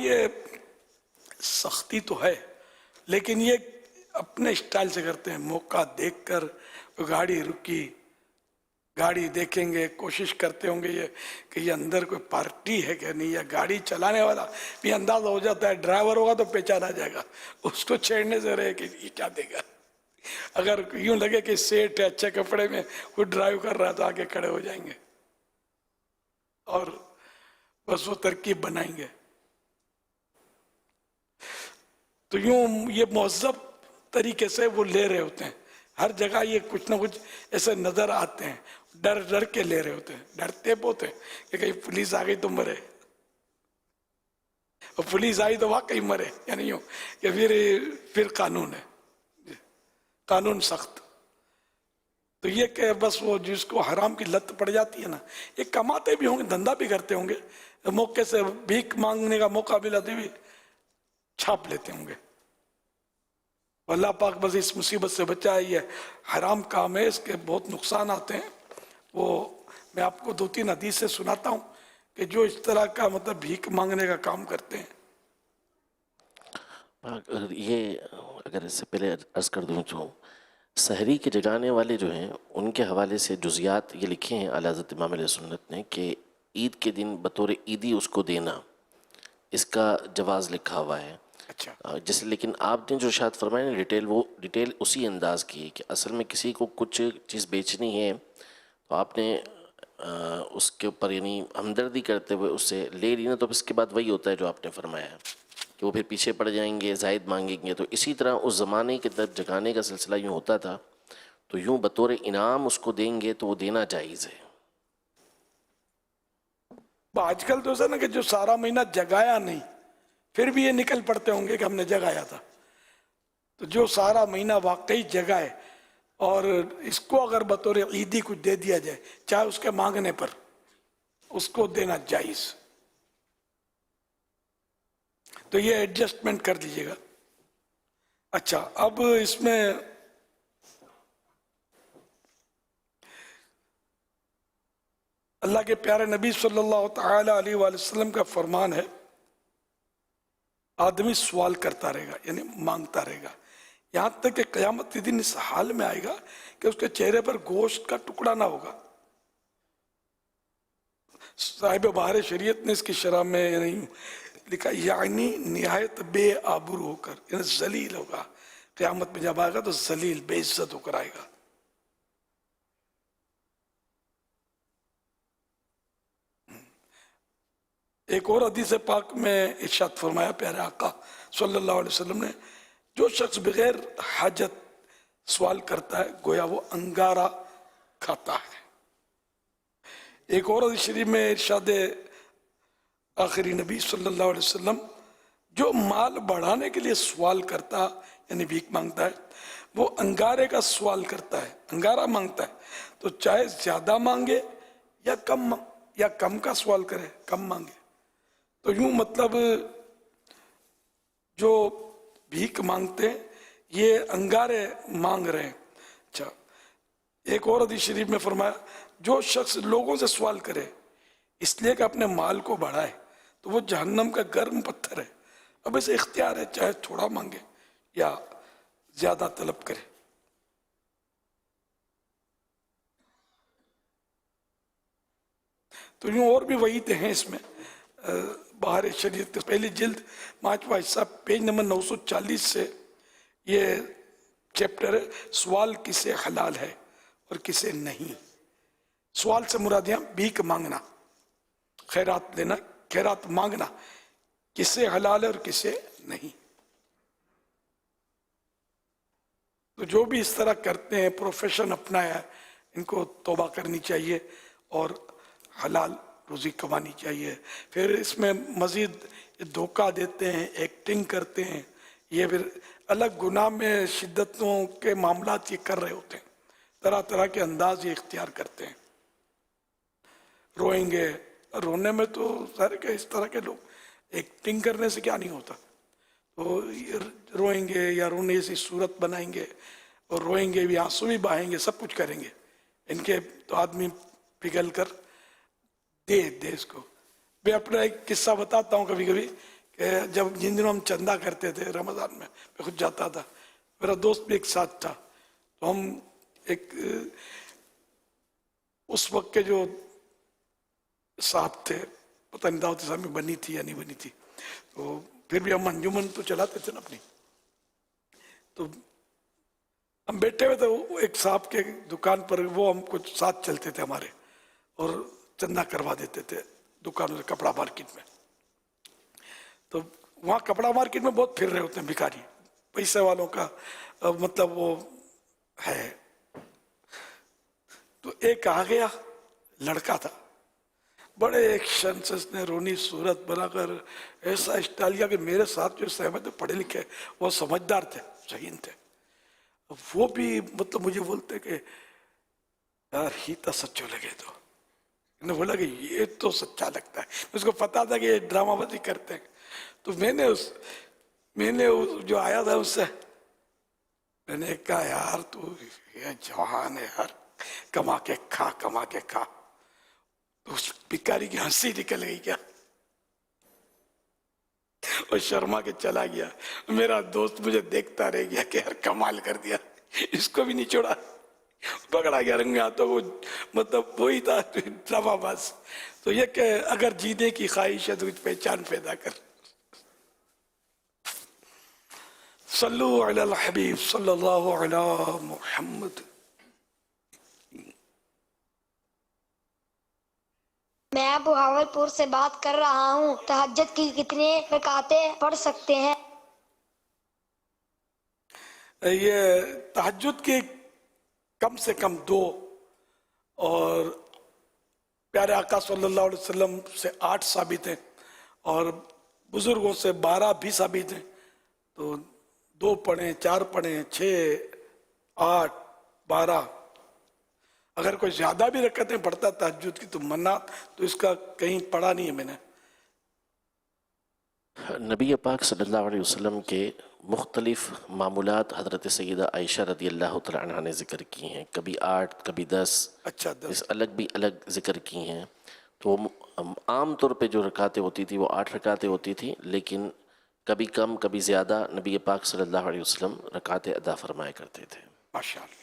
یہ سختی تو ہے لیکن یہ اپنے اسٹائل سے کرتے ہیں. موقع دیکھ کر گاڑی رکی, گاڑی دیکھیں گے, کوشش کرتے ہوں گے یہ کہ یہ اندر کوئی پارٹی ہے کہ نہیں, یا گاڑی چلانے والا بھی اندازہ ہو جاتا ہے, ڈرائیور ہوگا تو پہچانا جائے گا, اس کو چھیڑنے سے رہے کہ یہ کیا دے گا. اگر یوں لگے کہ سیٹ ہے اچھے کپڑے میں وہ ڈرائیو کر رہا ہے تو آگے کھڑے ہو جائیں گے اور بس وہ ترکیب بنائیں گے. تو یوں یہ مہذب طریقے سے وہ لے رہے ہوتے ہیں. ہر جگہ یہ کچھ نہ کچھ ایسے نظر آتے ہیں, ڈر ڈر کے لے رہے ہوتے ہیں, ڈرتے بہت ہیں کہ کہیں پولیس آ گئی تو مرے, اور پولیس آئی تو واقعی مرے, یعنی یوں کہ پھر قانون ہے, قانون سخت. تو یہ کہ بس وہ جس کو حرام کی لت پڑ جاتی ہے نا, یہ کماتے بھی ہوں گے, دھندا بھی کرتے ہوں گے, موقع سے بھیک مانگنے کا موقع بھی لاتے بھی چھاپ لیتے ہوں گے. اللہ پاک بس اس مصیبت سے بچائے. یہ حرام کام ہے, اس کے بہت نقصان آتے ہیں. وہ میں آپ کو 2-3 حدیث سے سناتا ہوں کہ جو اس طرح کا مطلب بھیک مانگنے کا کام کرتے ہیں. یہ اگر اس سے پہلے عرض کر دوں تو سحری کے جگانے والے جو ہیں ان کے حوالے سے جزیات یہ لکھے ہیں اعلیٰ حضرت امام علیہ سنت نے کہ عید کے دن بطور عیدی اس کو دینا, اس کا جواز لکھا ہوا ہے. اچھا, جیسے لیکن آپ نے جو ارشاد فرمایا نا ڈیٹیل, وہ ڈیٹیل اسی انداز کی ہے کہ اصل میں کسی کو کچھ چیز بیچنی ہے تو آپ نے اس کے اوپر یعنی ہمدردی کرتے ہوئے اس سے لے لی نا, تو اس کے بعد وہی ہوتا ہے جو آپ نے فرمایا ہے کہ وہ پھر پیچھے پڑ جائیں گے, زائد مانگیں گے. تو اسی طرح اس زمانے کے در جگانے کا سلسلہ یوں ہوتا تھا, تو یوں بطور انعام اس کو دیں گے تو وہ دینا جائز ہے. آج کل تو ایسا نا کہ جو سارا مہینہ جگایا نہیں پھر بھی یہ نکل پڑتے ہوں گے کہ ہم نے جگایا تھا. تو جو سارا مہینہ واقعی جگائے اور اس کو اگر بطور عیدی کچھ دے دیا جائے چاہے اس کے مانگنے پر, اس کو دینا جائز. تو یہ ایڈجسٹمنٹ کر دیجئے گا. اچھا, اب اس میں اللہ کے پیارے نبی صلی اللہ تعالی علیہ وآلہ وسلم کا فرمان ہے, آدمی سوال کرتا رہے گا یعنی مانگتا رہے گا یہاں تک کہ قیامت کے دن اس حال میں آئے گا کہ اس کے چہرے پر گوشت کا ٹکڑا نہ ہوگا. صاحب بہار شریعت نے اس کی شرح میں لکھا یعنی نہایت بے آبرو ہو کر, یعنی ذلیل ہوگا. قیامت میں جب آئے گا تو ذلیل بے عزت ہو کر آئے گا. ایک اور حدیث پاک میں ارشاد فرمایا پیارے آقا صلی اللہ علیہ وسلم نے, جو شخص بغیر حاجت سوال کرتا ہے گویا وہ انگارہ کھاتا ہے. ایک اور حدیث شریف میں ارشاد آخری نبی صلی اللہ علیہ وسلم, جو مال بڑھانے کے لیے سوال کرتا یعنی بھیک مانگتا ہے وہ انگارے کا سوال کرتا ہے, انگارہ مانگتا ہے. تو چاہے زیادہ مانگے یا کم کا سوال کرے, کم مانگے. تو یوں مطلب جو بھیک مانگتے ہیں یہ انگارے مانگ رہے ہیں. اچھا, ایک اور حدیث شریف میں فرمایا جو شخص لوگوں سے سوال کرے اس لیے کہ اپنے مال کو بڑھائے تو وہ جہنم کا گرم پتھر ہے. اب اسے اختیار ہے چاہے تھوڑا مانگے یا زیادہ طلب کرے. تو یوں اور بھی وعیدیں ہیں اس میں. بہار شریعت پہلی جلد 5واں حصہ پیج نمبر 940 سے یہ چیپٹر ہے, سوال کسے حلال ہے اور کسے نہیں. سوال سے مراد یہاں بھیک مانگنا, خیرات لینا, خیرات مانگنا, کسے حلال ہے اور کسے نہیں. تو جو بھی اس طرح کرتے ہیں پروفیشن اپنایا ہے ان کو توبہ کرنی چاہیے اور حلال روزی کمانی چاہیے. پھر اس میں مزید دھوکہ دیتے ہیں, ایکٹنگ کرتے ہیں, یہ پھر الگ گناہ میں شدتوں کے معاملات یہ کر رہے ہوتے ہیں, طرح طرح کے انداز یہ اختیار کرتے ہیں. روئیں گے, رونے میں تو ظاہر کہ اس طرح کے لوگ ایکٹنگ کرنے سے کیا نہیں ہوتا, تو روئیں گے یا رونے سے صورت بنائیں گے اور روئیں گے بھی, آنسو بھی بہائیں گے, سب کچھ کریں گے. ان کے تو آدمی پگھل کر دے اس کو. میں اپنا ایک قصہ بتاتا ہوں کبھی کبھی کہ جب جن دنوں ہم چندہ کرتے تھے رمضان میں خود جاتا تھا, میرا دوست بھی ایک ساتھ تھا, تو ہم ایک اس وقت کے جو صاحب تھے, پتہ نہیں دعوت اسلامی بنی تھی یا نہیں بنی تھی, تو پھر بھی ہم انجمن تو چلاتے تھے نا اپنی, تو ہم بیٹھے ہوئے تھے ایک صاحب کے دکان پر, وہ ہم کچھ ساتھ چلتے تھے ہمارے, اور چندہ کروا دیتے تھے دکانوں سے, کپڑا مارکیٹ میں. تو وہاں کپڑا مارکیٹ میں بہت پھر رہے ہوتے ہیں بھکاری, پیسے والوں کا مطلب وہ ہے. تو ایک آ گیا لڑکا تھا, بڑے ایکشن سے اس نے رونی صورت بنا کر ایسا اسٹائل کیا کہ میرے ساتھ جو سہمت پڑھے لکھے وہ سمجھدار تھے, ذہین تھے, وہ بھی مطلب مجھے بولتے کہ یار ہی تو سچو لگے. تو نے بولا کہ یہ تو سچا لگتا ہے, اس کو پتا تھا کہ یہ ڈرامہ بازی کرتے ہیں. تو میں نے جو آیا تھا اس سے میں نے کہا یار تو یہ جوان ہے یار, کما کے کھا کما کے کھا. تو اس بھکاری کی ہنسی نکل گئی کیا, اور شرما کے چلا گیا. میرا دوست مجھے دیکھتا رہ گیا کہ یار کمال کر دیا, اس کو بھی نہیں چھوڑا, پکڑا گیا رنگ ہاتھوں. وہ مطلب وہی تھا ڈرامہ باز. تو یہ کہ اگر جینے کی خواہش ہے تو کچھ پہچان پیدا کر. صلو علی الحبیب صلی اللہ علی محمد. میں بہاولپور سے بات کر رہا ہوں. تہجد کی کتنے رکعتیں پڑھ سکتے ہیں؟ یہ تہجد کی کم سے کم 2, اور پیارے آقا صلی اللہ علیہ وسلم سے 8 ثابت ہیں, اور بزرگوں سے 12 بھی ثابت ہیں. تو 2 پڑھیں, 4 پڑھیں, 6, 8, 12. اگر کوئی زیادہ بھی رکعتیں پڑھتا تہجد کی تو منع, تو اس کا کہیں پڑھا نہیں ہے میں نے. نبی پاک صلی اللہ علیہ وسلم کے مختلف معمولات حضرت سیدہ عائشہ رضی اللہ تعالیٰ عنہ نے ذکر کی ہیں, کبھی 8, کبھی 10, اچھا 10. اس الگ بھی الگ ذکر کی ہیں. تو عام طور پہ جو رکعتیں ہوتی تھی وہ 8 رکعتیں ہوتی تھی, لیکن کبھی کم کبھی زیادہ نبی پاک صلی اللہ علیہ وسلم رکعتیں ادا فرمایا کرتے تھے. ماشاءاللہ,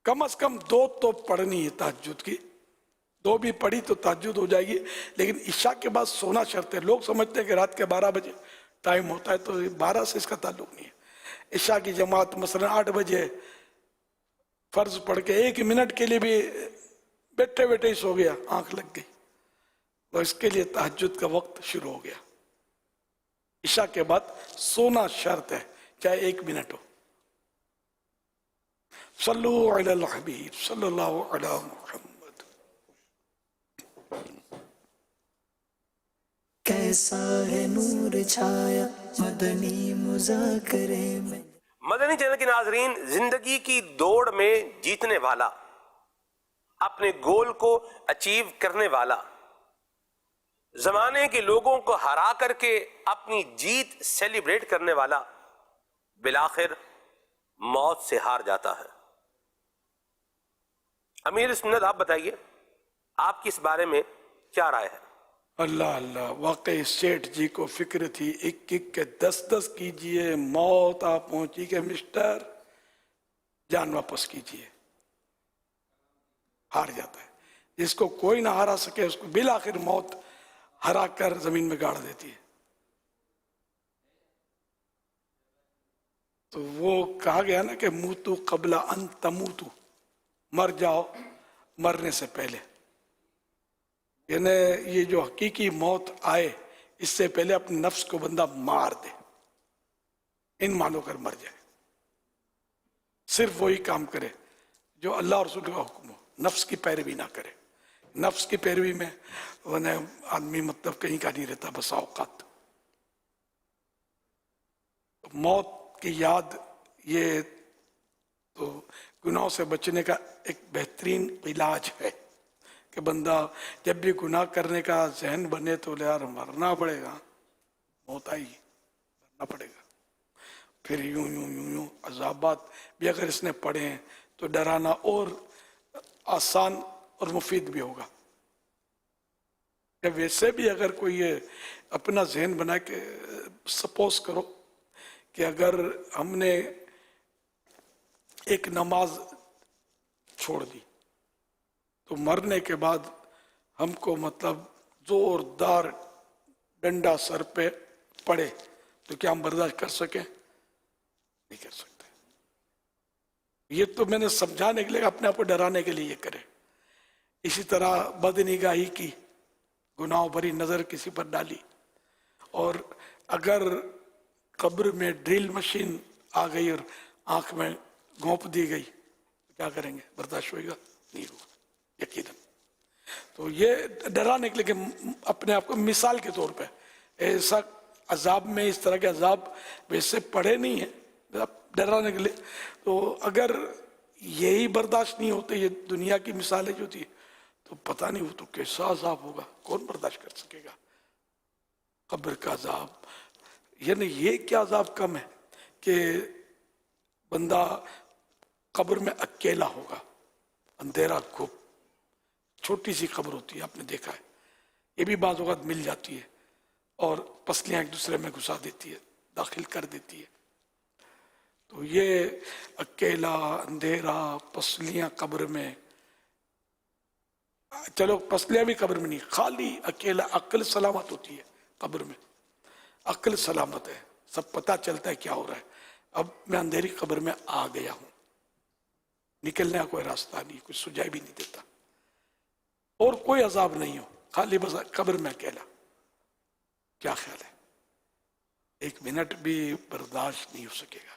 کم از کم 2 تو پڑھنی ہے تہجد کی. 2 بھی پڑھی تو تہجد ہو جائے گی, لیکن عشاء کے بعد سونا شرط ہے. لوگ سمجھتے ہیں کہ رات کے 12 بجے ٹائم ہوتا ہے, تو 12 سے اس کا تعلق نہیں ہے. عشاء کی جماعت مثلا 8 بجے فرض پڑھ کے 1 منٹ کے لیے بھی بیٹھے بیٹھے ہی سو گیا, آنکھ لگ گئی, تو اس کے لیے تہجد کا وقت شروع ہو گیا. عشاء کے بعد سونا شرط ہے, چاہے 1 منٹ ہو. صلو علی الحبیب صلی اللہ علی محمد. کیسا ہے نور چھایا مدنی مذاکرے میں. مدنی چینل کے ناظرین, زندگی کی دوڑ میں جیتنے والا, اپنے گول کو اچیو کرنے والا, زمانے کے لوگوں کو ہرا کر کے اپنی جیت سیلیبریٹ کرنے والا, بالآخر موت سے ہار جاتا ہے. امیر سنت, آپ بتائیے آپ کی اس بارے میں کیا رائے ہے؟ اللہ اللہ, واقعی سیٹھ جی کو فکر تھی 1-1 کے 10-10 کیجئے, موت آپ پہنچی کہ مسٹر جان واپس کیجئے. ہار جاتا ہے. جس کو کوئی نہ ہرا سکے اس کو بالآخر موت ہرا کر زمین میں گاڑ دیتی ہے. تو وہ کہا گیا نا کہ موتو قبل ان تموتو, مر جاؤ مرنے سے پہلے. یعنی یہ جو حقیقی موت آئے اس سے پہلے اپنے نفس کو بندہ مار دے, ان مانو کر مر جائے. صرف وہی کام کرے جو اللہ اور رسول کا حکم ہو, نفس کی پیروی نہ کرے. نفس کی پیروی میں آدمی مطلب کہیں کا نہیں رہتا بسا اوقات. موت کی یاد یہ تو گناہوں سے بچنے کا ایک بہترین علاج ہے کہ بندہ جب بھی گناہ کرنے کا ذہن بنے تو یار مرنا پڑے گا, موت آئی مرنا پڑے گا. پھر یوں یوں یوں یوں عذابات بھی اگر اس نے پڑھے ہیں تو ڈرانا اور آسان اور مفید بھی ہوگا. کہ ویسے بھی اگر کوئی یہ اپنا ذہن بنا کے سپوز کرو کہ اگر ہم نے ایک نماز چھوڑ دی تو مرنے کے بعد ہم کو مطلب زوردار ڈنڈا سر پہ پڑے تو کیا ہم برداشت کر سکیں؟ نہیں کر سکتے. یہ تو میں نے سمجھانے کے لیے اپنے آپ کو ڈرانے کے لیے یہ کرے. اسی طرح بدنگاہی کی گناہوں بھری نظر کسی پر ڈالی اور اگر قبر میں ڈرل مشین آ گئی اور آنکھ میں گھونپ دی گئی تو کیا کریں گے؟ برداشت ہوئے گا؟ نہیں ہوگا یقیناً. تو یہ ڈرانے کے لیے کہ اپنے آپ کو مثال کے طور پہ ایسا عذاب میں اس طرح کے عذاب ویسے پڑے نہیں ہیں ڈرانے کے لیے. تو اگر یہی برداشت نہیں ہوتے یہ دنیا کی مثالیں جو تھی تو پتہ نہیں وہ تو کیسا عذاب ہوگا, کون برداشت کر سکے گا قبر کا عذاب. یعنی یہ کیا عذاب کم ہے کہ بندہ قبر میں اکیلا ہوگا, اندھیرا گھپ, چھوٹی سی قبر ہوتی ہے آپ نے دیکھا ہے, یہ بھی بعض اوقات مل جاتی ہے اور پسلیاں ایک دوسرے میں گھسا دیتی ہے, داخل کر دیتی ہے. تو یہ اکیلا اندھیرا پسلیاں قبر میں, چلو پسلیاں بھی قبر میں نہیں, خالی اکیلا, عقل سلامت ہوتی ہے قبر میں, عقل سلامت ہے, سب پتہ چلتا ہے کیا ہو رہا ہے. اب میں اندھیری قبر میں آ گیا ہوں, نکلنے کا کوئی راستہ نہیں, کوئی سجائی بھی نہیں دیتا اور کوئی عذاب نہیں ہو, خالی بس قبر میں اکیلا. کیا خیال ہے؟ ایک منٹ بھی برداشت نہیں ہو سکے گا.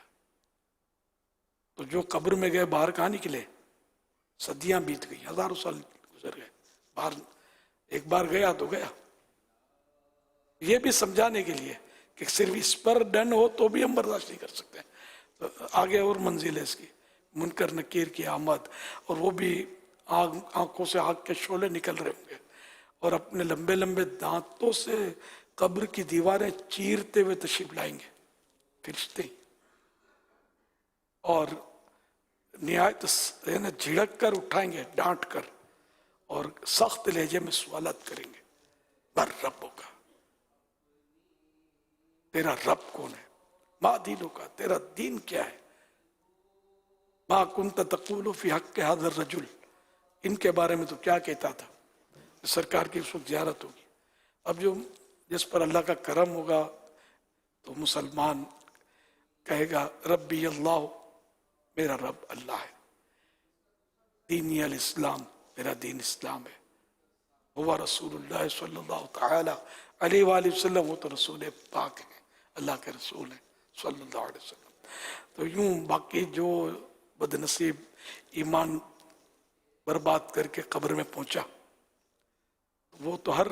تو جو قبر میں گئے باہر کہاں نکلے؟ صدیاں بیت گئی, ہزاروں سال گزر گئے, باہر ایک بار گیا تو گیا. یہ بھی سمجھانے کے لیے کہ صرف اس پر ڈن ہو تو بھی ہم برداشت نہیں کر سکتے. آگے اور منزل ہے اس کی, منکر نکیر کی آمد, اور وہ بھی آنکھوں سے آگ کے شعلے نکل رہے ہوں گے اور اپنے لمبے لمبے دانتوں سے قبر کی دیواریں چیرتے ہوئے تشریف لائیں گے فرشتے, اور نہایت جھڑک کر اٹھائیں گے, ڈانٹ کر, اور سخت لہجے میں سوالات کریں گے. بر ربوں کا, تیرا رب کون ہے؟ ما دینوں کا, تیرا دین کیا ہے؟ ما کنت تقول فی حق هذا الرجل, ان کے بارے میں تو کیا کہتا تھا. سرکار کی اس وقت زیارت ہوگی. اب جو جس پر اللہ کا کرم ہوگا تو مسلمان کہے گا ربی اللہ, میرا رب اللہ ہے, دینی الاسلام, میرا دین اسلام ہے, ہوا رسول اللہ صلی اللہ تعالی علیہ وآلہ وسلم, وہ تو رسول پاک ہیں, اللہ کے رسول ہیں صلی اللہ علیہ وسلم. تو یوں باقی جو بدنصیب ایمان برباد کر کے قبر میں پہنچا وہ تو ہر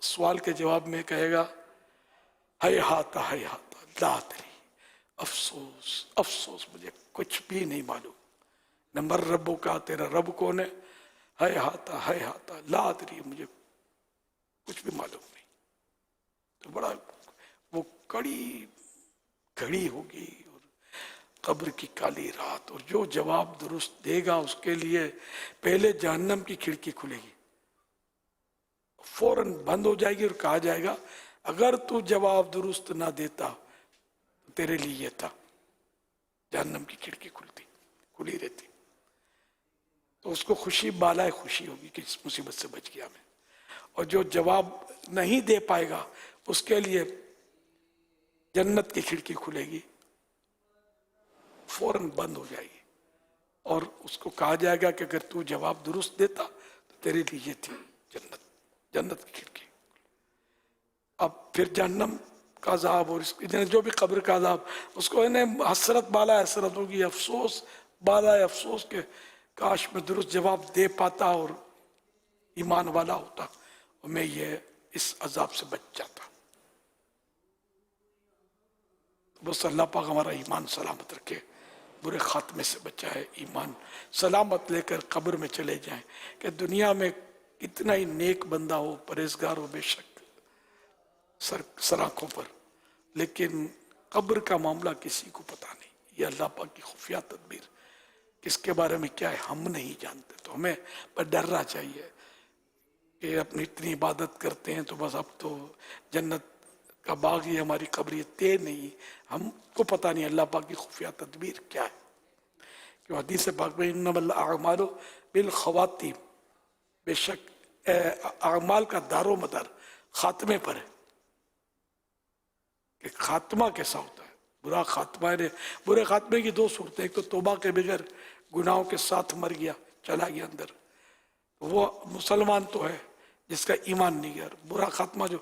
سوال کے جواب میں کہے گا ہے ہاتھا لا ادری, افسوس افسوس, مجھے کچھ بھی نہیں معلوم. نمبر ربوں کا, تیرا رب کون ہے؟ ہے ہاتھا لا ادری, مجھے کچھ بھی معلوم نہیں. تو بڑا وہ کڑی گھڑی ہوگی اور قبر کی کالی رات, اور جو جواب درست دے گا اس کے لیے پہلے جہنم کی کھڑکی کھلے گی, فوراً بند ہو جائے گی, اور کہا جائے گا اگر تو جواب درست نہ دیتا تو تیرے لیے یہ تھا. جہنم کی کھڑکی کھلی رہتی. تو اس کو خوشی بالائے خوشی ہوگی کہ اس مصیبت سے بچ گیا میں, اور جو جواب نہیں دے پائے گا اس کے لیے جنت کی کھڑکی کھلے گی, فوراً بند ہو جائے گی, اور اس کو کہا جائے گا کہ اگر تو جواب درست دیتا تو تیرے لیے یہ تھی جنت کی کھڑکی. اب پھر جہنم کا عذاب اور اس کی جو بھی قبر کا عذاب, اس کو انہیں حسرت بالا حسرت ہوگی, افسوس بالا افسوس کہ کاش میں درست جواب دے پاتا اور ایمان والا ہوتا اور میں یہ اس عذاب سے بچ جاتا. بس اللہ پاک ہمارا ایمان سلامت رکھے, برے خاتمے سے بچائے, ایمان سلامت لے کر قبر میں چلے جائیں. کہ دنیا میں کتنا ہی نیک بندہ ہو, پرہیزگار ہو, بے شک سراخوں پر, لیکن قبر کا معاملہ کسی کو پتا نہیں. یہ اللہ پاک کی خفیہ تدبیر, کس کے بارے میں کیا ہے ہم نہیں جانتے. تو ہمیں پر ڈرنا چاہیے کہ اپنی اتنی عبادت کرتے ہیں تو بس اب تو جنت کا باغ ہی ہماری قبر یہ طے نہیں. ہم کو پتہ نہیں اللہ پاک کی خفیہ تدبیر کیا ہے. کہ حدیث پاک میں انما الاعمال بالخواتیم، بے شک اعمال کا دار و مدار خاتمے پر ہے، کہ خاتمہ کیسا ہوتا ہے. برا خاتمہ ہے. برے خاتمے کی دو صورتیں، ایک تو توبہ کے بغیر گناہوں کے ساتھ مر گیا، چلا گیا اندر، وہ مسلمان تو ہے جس کا ایمان نہیں گیا. برا خاتمہ جو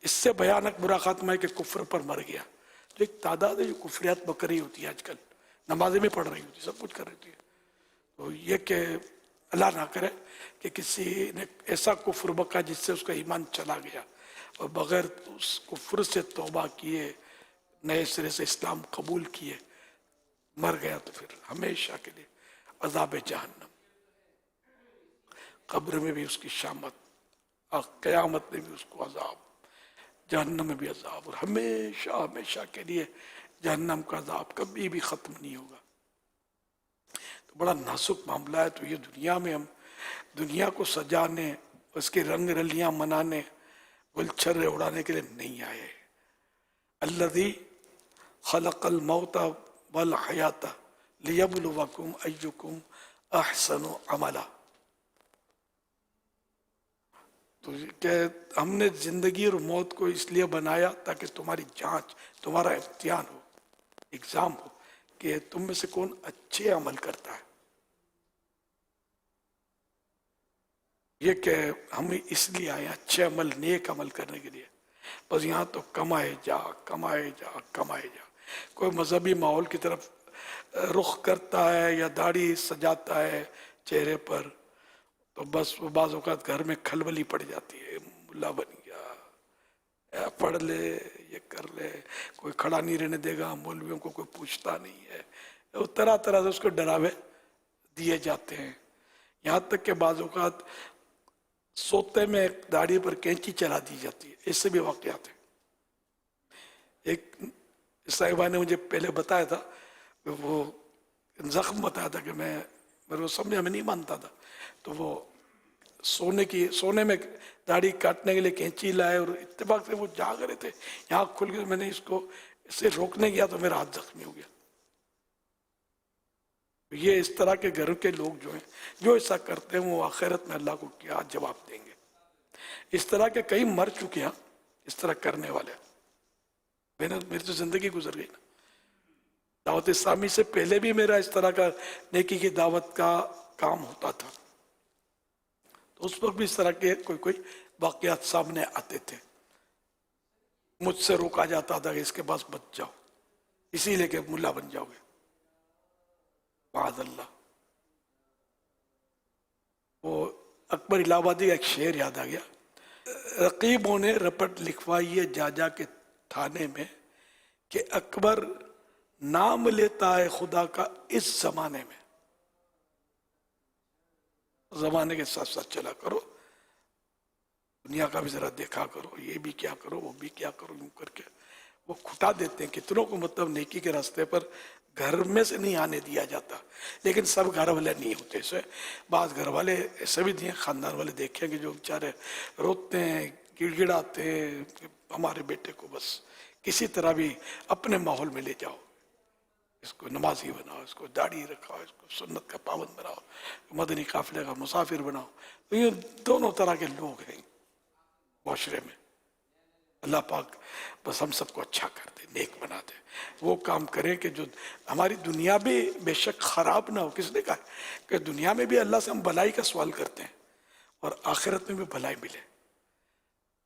اس سے بھیانک برا خاتمہ ہے کہ کفر پر مر گیا. جو ایک تعداد ہے جو کفریات میں کر رہی ہوتی ہے آج کل، نمازیں بھی پڑھ رہی ہوتی ہے، سب کچھ کر رہی ہے. تو یہ کہ اللہ نہ کرے کہ کسی نے ایسا کفر بکا جس سے اس کا ایمان چلا گیا اور بغیر اس کفر سے توبہ کیے نئے سرے سے اسلام قبول کیے مر گیا، تو پھر ہمیشہ کے لیے عذاب جہنم، قبر میں بھی اس کی شامت اور قیامت میں بھی اس کو عذاب، جہنم میں بھی عذاب، اور ہمیشہ ہمیشہ کے لیے جہنم کا عذاب کبھی بھی ختم نہیں ہوگا. تو بڑا نازک معاملہ ہے. تو یہ دنیا میں ہم دنیا کو سجانے، اس کے رنگ رلیاں منانے، گلچھرے اڑانے کے لیے نہیں آئے. الذی خلق الموت والحیات لیبلوکم ایکم احسن عملا. تو کہ ہم نے زندگی اور موت کو اس لیے بنایا تاکہ تمہاری جانچ، تمہارا امتحان ہو، ایگزام ہو کہ تم میں سے کون اچھے عمل کرتا ہے. یہ کہ ہم اس لیے آئے اچھے عمل، نیک عمل کرنے کے لیے. بس یہاں تو کمائے جا کمائے جا کمائے جا. کوئی مذہبی ماحول کی طرف رخ کرتا ہے یا داڑھی سجاتا ہے چہرے پر تو بس وہ بعض اوقات گھر میں کھلبلی پڑ جاتی ہے. ملا بن گیا، پڑھ لے، یہ کر لے، کوئی کھڑا نہیں رہنے دے گا، مولویوں کو کوئی پوچھتا نہیں ہے. طرح طرح سے اس کو ڈراوے دیے جاتے ہیں. یہاں تک کہ بعض اوقات سوتے میں داڑھی پر کینچی چلا دی جاتی ہے. اس سے بھی واقعات ہیں. ایک عیسائی بھائی نے مجھے پہلے بتایا تھا، وہ زخم بتایا تھا کہ میرے کو سمجھا، میں نہیں مانتا تھا. تو وہ سونے میں داڑھی کاٹنے کے لیے کینچی لائے اور اتفاق سے وہ جاگ رہے تھے، یہاں کھل گئے. میں نے اس کو اسے روکنے گیا تو میرا ہاتھ زخمی ہو گیا. یہ اس طرح کے گھر کے لوگ جو ہیں جو ایسا کرتے ہیں وہ آخرت میں اللہ کو کیا جواب دیں گے. اس طرح کے کئی مر چکے ہیں اس طرح کرنے والے. میری تو زندگی گزر گئی نا. دعوت اسلامی سے پہلے بھی میرا اس طرح کا نیکی کی دعوت کا کام ہوتا تھا. تو اس وقت بھی اس طرح کے کوئی واقعات سامنے آتے تھے. مجھ سے روکا جاتا تھا کہ اس کے پاس بچ جاؤ، اسی لیے کہ ملا بن جاؤ گے. معاذ اللہ. وہ اکبر الہ آبادی کا ایک شعر یاد آ گیا. رقیبوں نے رپٹ لکھوائی ہے جا جا کے تھانے میں کہ اکبر نام لیتا ہے خدا کا اس زمانے میں. زمانے کے ساتھ ساتھ چلا کرو، دنیا کا بھی ذرا دیکھا کرو، یہ بھی کیا کرو وہ بھی کیا کرو. یوں کر کے وہ کھٹا دیتے ہیں کتنوں کو. مطلب نیکی کے راستے پر گھر میں سے نہیں آنے دیا جاتا. لیکن سب گھر والے نہیں ہوتے ایسے. بعض گھر والے ایسے بھی دیے، خاندان والے دیکھیں کہ جو بیچارے روتے ہیں، گڑ گڑاتے ہیں کہ ہمارے بیٹے کو بس کسی طرح بھی اپنے ماحول میں لے جاؤ، اس کو نمازی بناؤ، اس کو داڑھی رکھاؤ، اس کو سنت کا پابند بناؤ، مدنی قافلے کا مسافر بناؤ. تو یہ دونوں طرح کے لوگ ہیں معاشرے میں. اللہ پاک بس ہم سب کو اچھا کر دے، نیک بنا دے. وہ کام کریں کہ جو ہماری دنیا بھی بے شک خراب نہ ہو. کس نے کہا کہ دنیا میں بھی اللہ سے ہم بھلائی کا سوال کرتے ہیں اور آخرت میں بھی بھلائی ملے.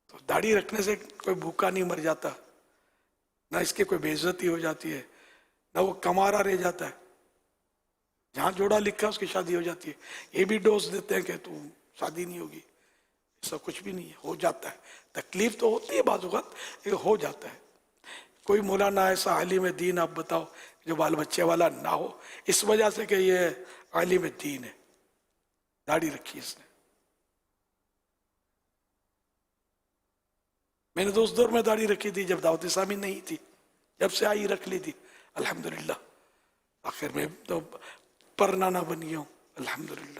تو داڑھی رکھنے سے کوئی بھوکا نہیں مر جاتا، نہ اس کے کوئی بے عزتی ہو جاتی ہے، نہ وہ کمارا رہ جاتا ہے. جہاں جوڑا لکھا اس کی شادی ہو جاتی ہے. یہ بھی ڈوز دیتے ہیں کہ تو شادی نہیں ہوگی. ایسا کچھ بھی نہیں ہے، ہو جاتا ہے. تکلیف تو ہوتی ہے بعض اوقات، لیکن ہو جاتا ہے. کوئی مولانا ایسا عالم دین آپ بتاؤ جو بال بچے والا نہ ہو، اس وجہ سے کہ یہ عالم دین ہے، داڑھی رکھی اس نے. میں نے تو اس دور میں داڑھی رکھی تھی جب دعوت اسلامی نہیں تھی، جب سے آئی رکھ لی تھی الحمدللہ. آخر میں تو پرنانا بن گیا ہوں الحمدللہ.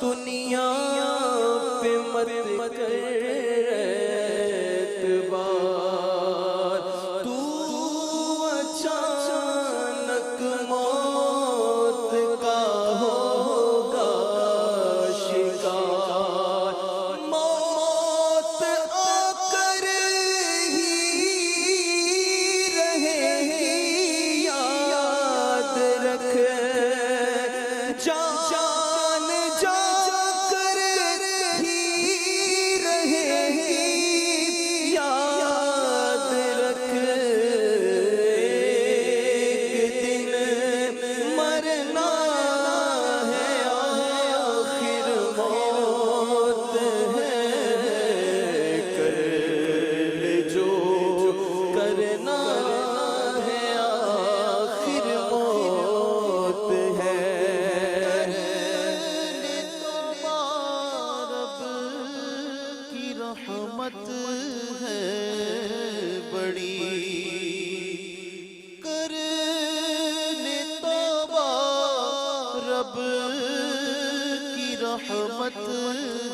دنیا پہ مت کر اعتبار، تو اچانک موت کا ہوگا شکار، موت آ کر ہی رہے گی، یاد رکھ جان جا کر ہی رہے گی، یاد رکھ ایک دن مرنا ہے، آخر موت ہے، کر لے جو کرنا ہے، آخر موت ہے۔ رب کی رحمت ہے بڑی، کر لے توبہ، رب کی رحمت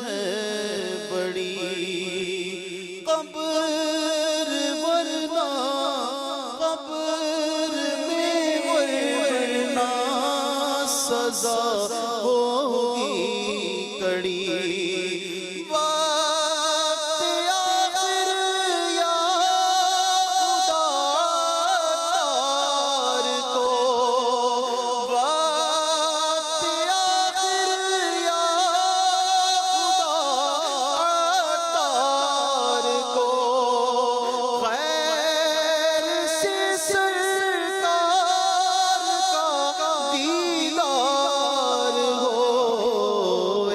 ہے بڑی، قبر ورنہ قبر میں ورنہ سزا ہوگی کڑی، وقت آخر یا خدا تار کو، وقت آخر یا خدا تار کو، خیر سے سرکار کا دیدار ہو،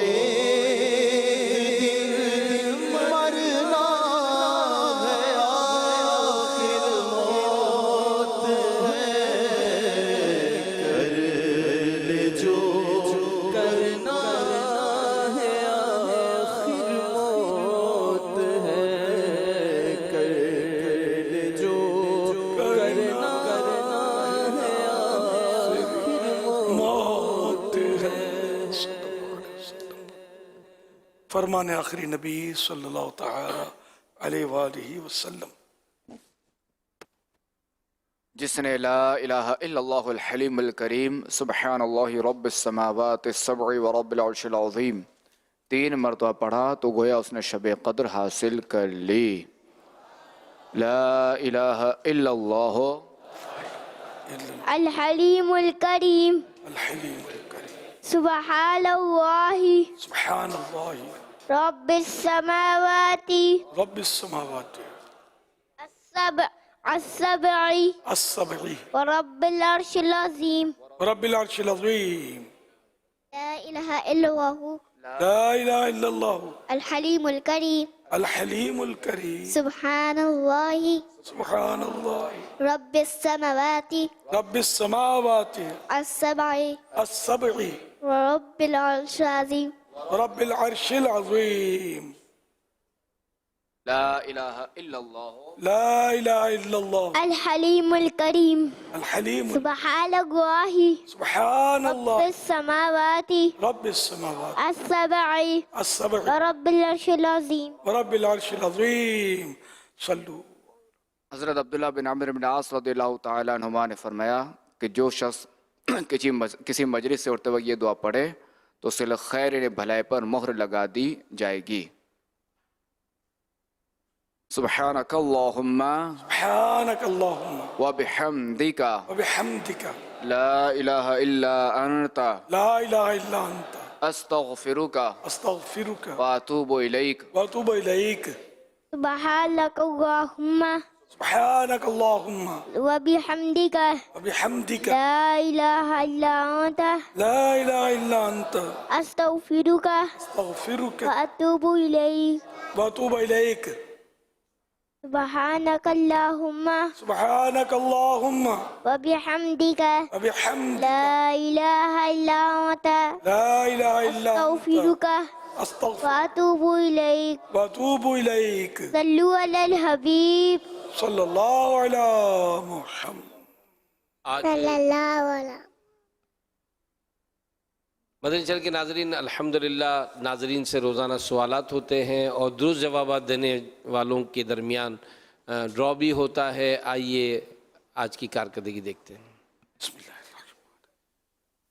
ایک دن مرنا ہے، آخر موت ہے، کر لے جو کرنا ہے، آخر موت ہے، کر لے جو کرنا ہے، آخر موت ہے۔ فرمان آخری نبی صلی اللہ تعالی علیہ وآلہ وسلم۔ جس نے لا الہ الا اللہ الحلیم الکریم سبحان اللہ رب السماوات السبع و رب العرش العظیم 3 مرتبہ پڑھا تو گویا اس نے شب قدر حاصل کر لی۔ لا الہ الا اللہ الحلیم الکریم الحلیم الکریم سبحان اللہ سبحان اللہ رب السماوات رب السماوات السبع السبع ورب العرش العظیم رب العرش العظیم لا الہ الا اللہ لا الہ الا اللہ الحلیم الکریم الحلیم الکریم سبحان اللہ سبحان اللہ رب السماوات رب السماوات السبع السبع ورب العرش العظیم رب العرش العظیم لا الہ الا اللہ لا الہ الا اللہ الحلیم الکریم الحلیم سبحان اللہ سبحان رب اللہ السماوات رب السماوات السبع السبع ورب العرش العظیم ورب العرش العظیم صلو۔ حضرت عبداللہ بن عمرو بن عاص رضی اللہ تعالیٰ عنہما نے فرمایا کہ جو شخص کسی مجلس سے اٹھتے وقت یہ دعا پڑھے تو اسے خیر بھلائی پر مہر لگا دی جائے گی۔ سبحانک اللہم سبحانک اللہم وبحمدک وبحمدک لا الہ الا انت لا الہ الا انت استغفرک استغفرک واتوب الیک۔ واتوب الیک سبحانک اللہم سبحانک اللہم وبحمدک وبحمدک لا الہ الا انت لا الہ الا انت استغفرک استغفرک واتوب الیک۔ واتوب الیک سبحانک اللہم سبحانک اللہم وبحمدک وبحمدک لا الہ الا انت لا الہ الا استغفرک استغفر واتوب الیک۔ واتوب الیک صلو علی الحبیب صلی اللہ علی محمد۔ صلی اللہ علیہ مدنی چینل کے ناظرین، الحمدللہ ناظرین سے روزانہ سوالات ہوتے ہیں اور درست جوابات دینے والوں کے درمیان ڈرا بھی ہوتا ہے۔ آئیے آج کی کارکردگی دیکھتے ہیں۔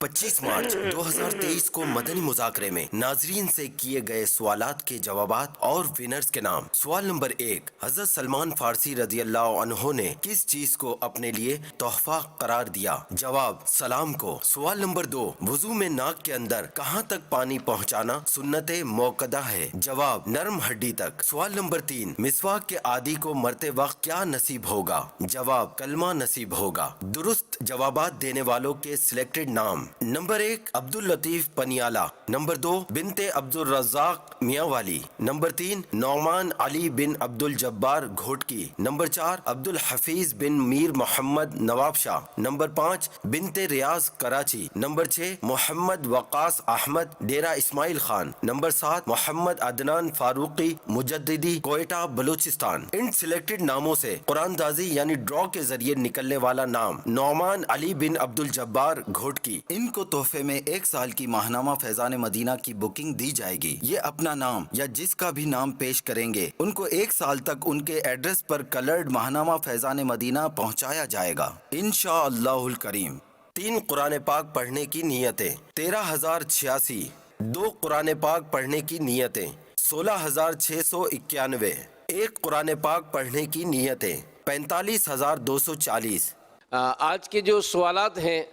25 مارچ 2023 کو مدنی مذاکرے میں ناظرین سے کیے گئے سوالات کے جوابات اور ونرز کے نام۔ سوال نمبر 1، حضرت سلمان فارسی رضی اللہ عنہ نے کس چیز کو اپنے لیے تحفہ قرار دیا؟ جواب: سلام کو۔ سوال نمبر 2، وضو میں ناک کے اندر کہاں تک پانی پہنچانا سنت موقدہ ہے؟ جواب: نرم ہڈی تک۔ سوال نمبر 3، مسواک کے عادی کو مرتے وقت کیا نصیب ہوگا؟ جواب: کلمہ نصیب ہوگا۔ درست جوابات دینے والوں کے سلیکٹڈ نام: نمبر 1، عبد اللطیف پنیالہ۔ نمبر 2، بنت عبد الرزاق میاں والی۔ نمبر 3، نعمان علی بن عبد الجبار گھوٹکی۔ نمبر 4، عبد الحفیظ بن میر محمد نواب شاہ۔ نمبر 5، بنت ریاض کراچی۔ نمبر 6، محمد وقاص احمد ڈیرہ اسماعیل خان۔ نمبر 7، محمد عدنان فاروقی مجددی کوئٹہ بلوچستان۔ ان سلیکٹڈ ناموں سے قرآن دازی یعنی ڈرا کے ذریعے نکلنے والا نام نعمان علی بن عبد الجبار گھوٹکی۔ ان کو تحفے میں 1 سال کی ماہنامہ فیضان مدینہ کی بکنگ دی جائے گی۔ یہ اپنا نام یا جس کا بھی نام پیش کریں گے ان کو 1 سال تک ان کے ایڈریس پر کلرڈ ماہنامہ فیضان مدینہ پہنچایا جائے گا انشاءاللہ الکریم۔ 3 قرآن پاک پڑھنے کی نیتیں: 13,086۔ 2 قرآن پاک پڑھنے کی نیتیں: 16,691۔ 1 قرآن پاک پڑھنے کی نیتیں: 45,240۔ آج کے جو سوالات ہیں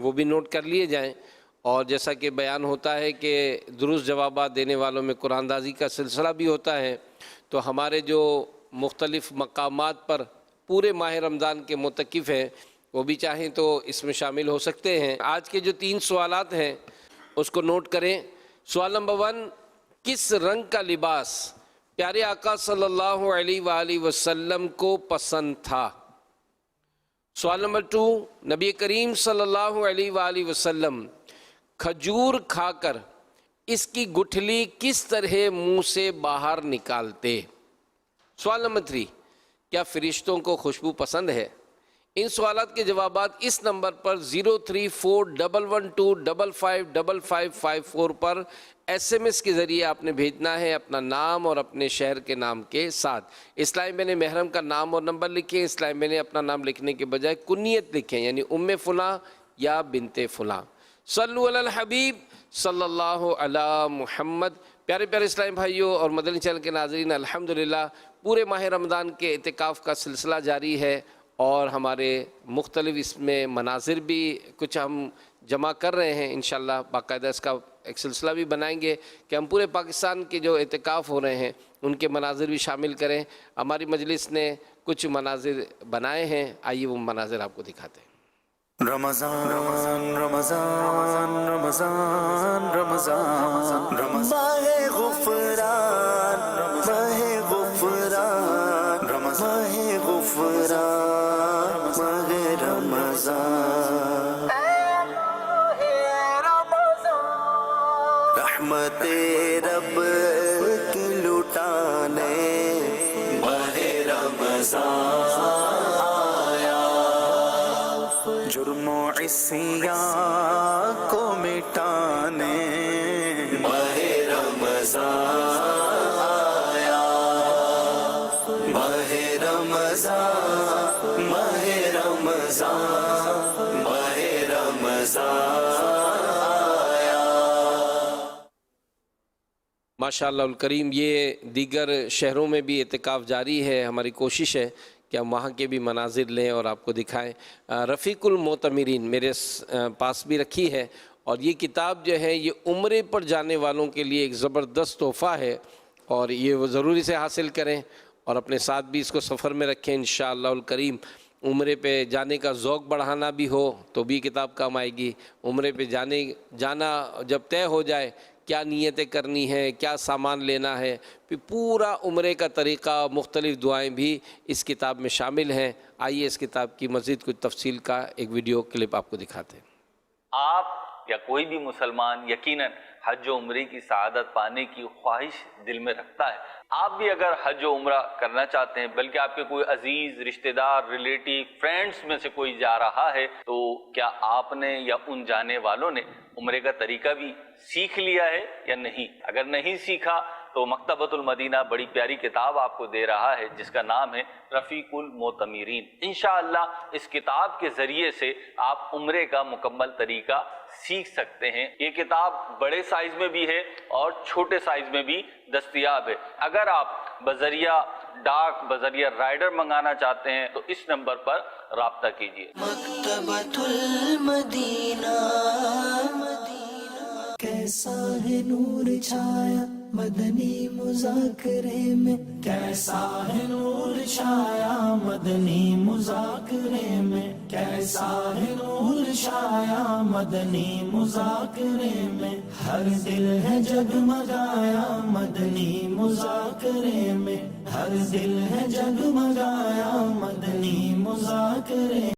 وہ بھی نوٹ کر لیے جائیں، اور جیسا کہ بیان ہوتا ہے کہ درست جوابات دینے والوں میں قرآن دازی کا سلسلہ بھی ہوتا ہے، تو ہمارے جو مختلف مقامات پر پورے ماہ رمضان کے معتکف ہیں وہ بھی چاہیں تو اس میں شامل ہو سکتے ہیں۔ آج کے جو 3 سوالات ہیں اس کو نوٹ کریں۔ سوال نمبر 1، کس رنگ کا لباس پیارے آقا صلی اللہ علیہ وآلہ وسلم کو پسند تھا؟ سوال نمبر 2، نبی کریم صلی اللہ علیہ وآلہ وسلم کھجور کھا کر اس کی گٹھلی کس طرح منہ سے باہر نکالتے؟ سوال نمبر 3، کیا فرشتوں کو خوشبو پسند ہے؟ ان سوالات کے جوابات اس نمبر پر 03411255554 پر SMS کے ذریعے آپ نے بھیجنا ہے، اپنا نام اور اپنے شہر کے نام کے ساتھ۔ اسلام بن محرم کا نام اور نمبر لکھیں۔ اسلام بن اپنا نام لکھنے کے بجائے کنیت لکھیں، یعنی فلاں یا بنت فلاں۔ صلو علی الحبیب صلی اللہ علی محمد۔ پیارے پیارے اسلامی بھائیوں اور مدنی چینل کے ناظرین، الحمدللہ پورے ماہ رمضان کے اعتکاف کا سلسلہ جاری ہے، اور ہمارے مختلف اس میں مناظر بھی کچھ ہم جمع کر رہے ہیں۔ انشاءاللہ باقاعدہ اس کا ایک سلسلہ بھی بنائیں گے کہ ہم پورے پاکستان کے جو اعتکاف ہو رہے ہیں ان کے مناظر بھی شامل کریں۔ ہماری مجلس نے کچھ مناظر بنائے ہیں، آئیے وہ مناظر آپ کو دکھاتے ہیں۔ رمضان رمضان رمضان رمضان ماہ غفران ماہ غفران ماہ غفران ماہ رمضان رحمت رب کی لٹانے ماہ رمضان آیا، جرم و عصیان کو مٹانے ماہ رمضان آیا، ماہ رمضان ماہ رمضان ماہ رمضان آیا۔ ماشاءاللہ الکریم، یہ دیگر شہروں میں بھی اعتکاف جاری ہے۔ ہماری کوشش ہے کہ ہم وہاں کے بھی مناظر لیں اور آپ کو دکھائیں۔ رفیق المعتمرین میرے پاس بھی رکھی ہے، اور یہ کتاب جو ہے یہ عمرے پر جانے والوں کے لیے ایک زبردست تحفہ ہے، اور یہ وہ ضروری سے حاصل کریں اور اپنے ساتھ بھی اس کو سفر میں رکھیں انشاءاللہ الکریم۔ عمرے پہ جانے کا ذوق بڑھانا بھی ہو تو بھی کتاب کام آئے گی۔ عمرے پہ جانا جب طے ہو جائے کیا نیتیں کرنی ہیں، کیا سامان لینا ہے، پھر پورا عمرے کا طریقہ، مختلف دعائیں بھی اس کتاب میں شامل ہیں۔ آئیے اس کتاب کی مزید کچھ تفصیل کا ایک ویڈیو کلپ آپ کو دکھاتے ہیں۔ آپ یا کوئی بھی مسلمان یقیناً حج و عمرے کی سعادت پانے کی خواہش دل میں رکھتا ہے. آپ بھی اگر حج و عمرہ کرنا چاہتے ہیں، بلکہ آپ کے کوئی عزیز رشتہ دار ریلیٹیو فرینڈز میں سے کوئی جا رہا ہے، تو کیا آپ نے یا ان جانے والوں نے عمرے کا طریقہ بھی سیکھ لیا ہے یا نہیں؟ اگر نہیں سیکھا تو مکتبۃ المدینہ بڑی پیاری کتاب آپ کو دے رہا ہے جس کا نام ہے رفیق المعتمرین. انشاءاللہ اس کتاب کے ذریعے سے آپ عمرے کا مکمل طریقہ سیکھ سکتے ہیں. یہ کتاب بڑے سائز میں بھی ہے اور چھوٹے سائز میں بھی دستیاب ہے. اگر آپ بذریعہ ڈاک بذریعہ رائڈر منگانا چاہتے ہیں تو اس نمبر پر رابطہ کیجیے. مکتبۃ المدینہ. کیسا ہے نور چھایا مدنی مذاکرے میں، کیسا ہے نور چھایا مدنی مذاکرے میں، کیسا ہے نور چھایا مدنی مذاکرے میں، ہر دل ہے جگمگایا مدنی مذاکرے میں، ہر دل ہے جگمگایا مدنی مذاکرے